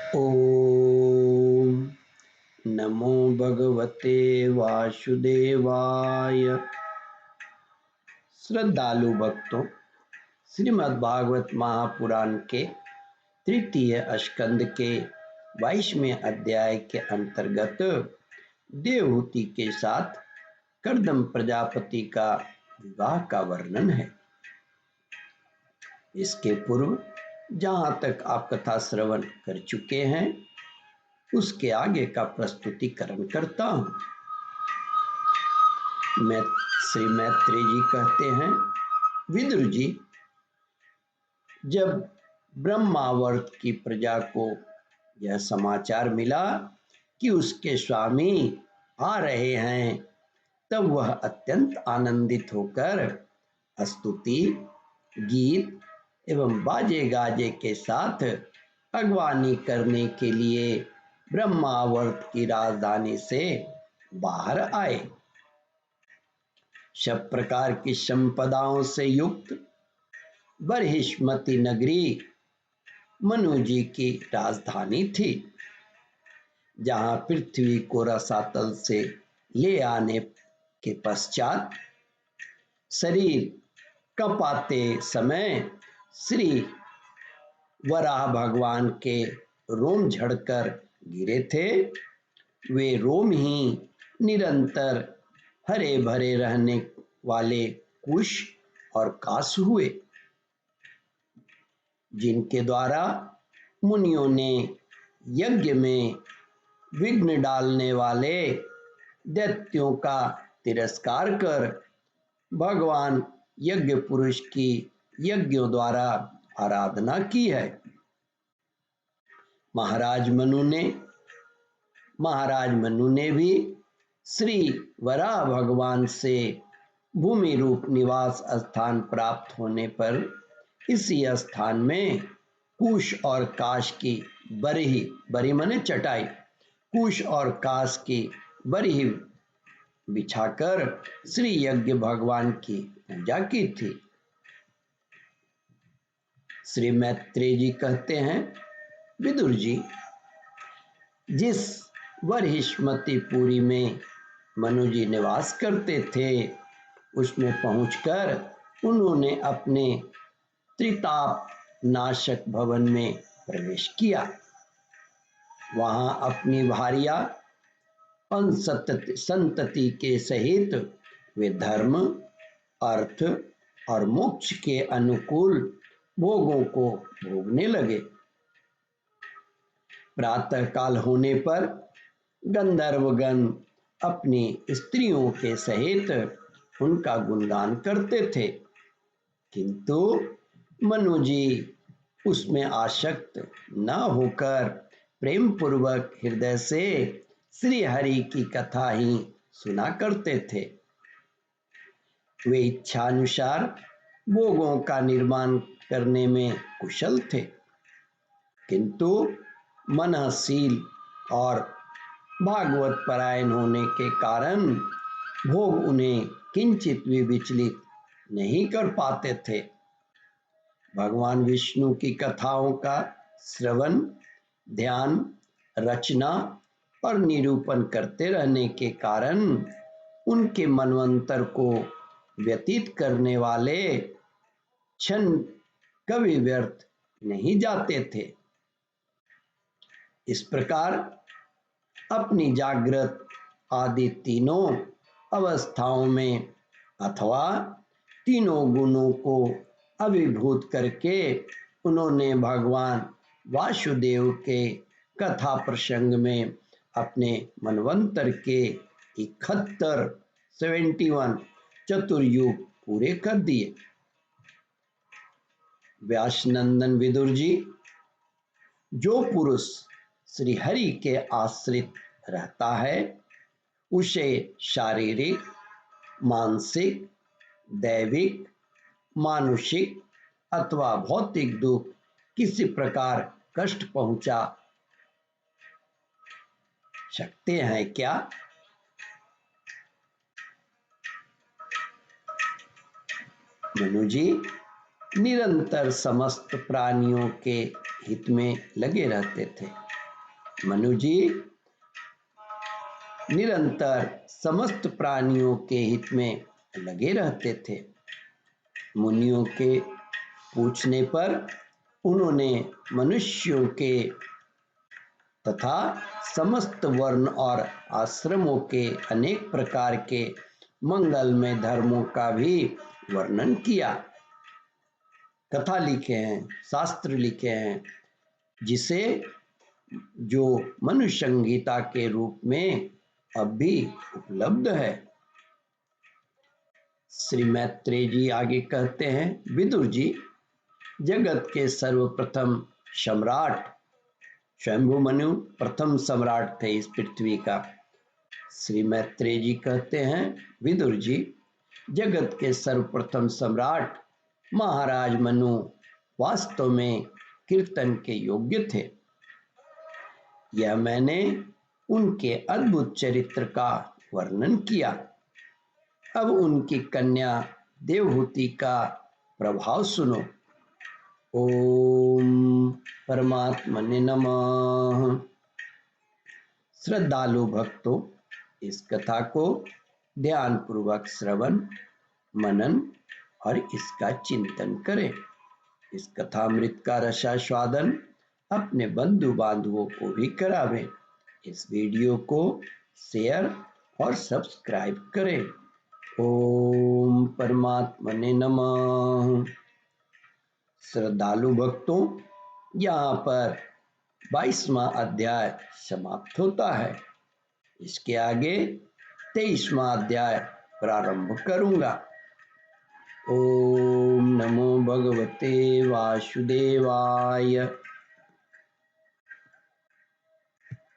ओम नमो भगवते वासुदेवाय। श्रद्धालु भक्तों, श्रीमद् भागवत महापुराण के तृतीय स्कंद के 22वें अध्याय के अंतर्गत देवहूति के साथ कर्दम प्रजापति का विवाह का वर्णन है। इसके पूर्व जहाँ तक आप कथा श्रवण कर चुके हैं उसके आगे का प्रस्तुतिकरण करता हूँ। श्री मैत्रेय जी कहते हैं, विदुर जी, जब ब्रह्मावर्त की प्रजा को यह समाचार मिला कि उसके स्वामी आ रहे हैं, तब वह अत्यंत आनंदित होकर स्तुति, गीत एवं बाजे गाजे के साथ अगवानी करने के लिए ब्रह्मावर्त की राजधानी से बाहर आए। सब प्रकार की संपदाओं से युक्त बरहिष्मति नगरी मनु जी की राजधानी थी, जहां पृथ्वी को रसातल से ले आने के पश्चात शरीर कपाते समय श्री वराह भगवान के रोम झड़कर गिरे थे। वे रोम ही निरंतर हरे भरे रहने वाले कुश और काश हुए, जिनके द्वारा मुनियों ने यज्ञ में विघ्न डालने वाले दैत्यों का तिरस्कार कर भगवान यज्ञ पुरुष की यज्ञों द्वारा आराधना की है। महाराज मनु ने भी श्री वराह भगवान से भूमि रूप निवास स्थान प्राप्त होने पर इसी स्थान में कुश और काश की बरी माने चटाई, कुश और काश की बरी बिछाकर श्री यज्ञ भगवान की पूजा की थी। श्री मैत्रेय जी कहते हैं, विदुर जी, जिस बरहिष्मतिपुरी में मनु जी निवास करते थे उसमें पहुंचकर उन्होंने अपने त्रिताप नाशक भवन में प्रवेश किया। वहां अपनी भार्या और संतति के सहित वे धर्म, अर्थ और मोक्ष के अनुकूल भोगों को भोगने लगे। प्रातः काल होने पर गंधर्वगण अपनी स्त्रियों के सहित उनका गुणगान करते थे, किंतु मनु जी उसमें आसक्त न होकर प्रेम पूर्वक हृदय से श्री हरि की कथा ही सुना करते थे। वे इच्छानुसार भोगों का निर्माण करने में कुशल थे, किंतु मननशील और भागवत परायण होने के कारण भोग उन्हें किंचित भी विचलित नहीं कर पाते थे। भगवान विष्णु की कथाओं का श्रवण, ध्यान, रचना और निरूपण करते रहने के कारण उनके मनवंतर को व्यतीत करने वाले क्षण कभी व्यर्थ नहीं जाते थे। इस प्रकार अपनी जागृत आदि तीनों अवस्थाओं में अथवा तीनों गुणों को अभिभूत करके उन्होंने भगवान वासुदेव के कथा प्रसंग में अपने मनवंतर के 71 चतुर्युग पूरे कर दिए। व्यासनंदन विदुर जी, जो पुरुष श्री हरि के आश्रित रहता है उसे शारीरिक, मानसिक, दैविक, मानुषिक अथवा भौतिक दुख किसी प्रकार कष्ट पहुंचा सकते हैं क्या? मनु जी निरंतर समस्त प्राणियों के हित में लगे रहते थे। मनु जी निरंतर समस्त प्राणियों के हित में लगे रहते थे। मुनियों के पूछने पर उन्होंने मनुष्यों के तथा समस्त वर्ण और आश्रमों के अनेक प्रकार के मंगलमय धर्मों का भी वर्णन किया। कथा लिखे हैं, शास्त्र लिखे हैं, जिसे जो मनुष्य संहिता के रूप में अब भी उपलब्ध है। श्री मैत्रेय जी आगे कहते हैं, विदुर जी जगत के सर्वप्रथम सम्राट स्वयंभू मनु प्रथम सम्राट थे इस पृथ्वी का। श्री मैत्रेय जी कहते हैं, विदुर जी जगत के सर्वप्रथम सम्राट महाराज मनु वास्तव में कीर्तन के योग्य थे। यह मैंने उनके अद्भुत चरित्र का वर्णन किया। अब उनकी कन्या देवहूति का प्रभाव सुनो। ओम परमात्मने नमः। श्रद्धालु भक्तों, इस कथा को ध्यान पूर्वक श्रवण मनन और इसका चिंतन करें। इस कथामृत का रसास्वादन अपने बंधु बांधवों को भी करावें। इस वीडियो को शेयर और सब्सक्राइब करें। ओम परमात्मने नमः। श्रद्धालु भक्तों, यहाँ पर 22वां अध्याय समाप्त होता है। इसके आगे 23वां अध्याय प्रारंभ करूंगा। ओम नमो भगवते वासुदेवाय।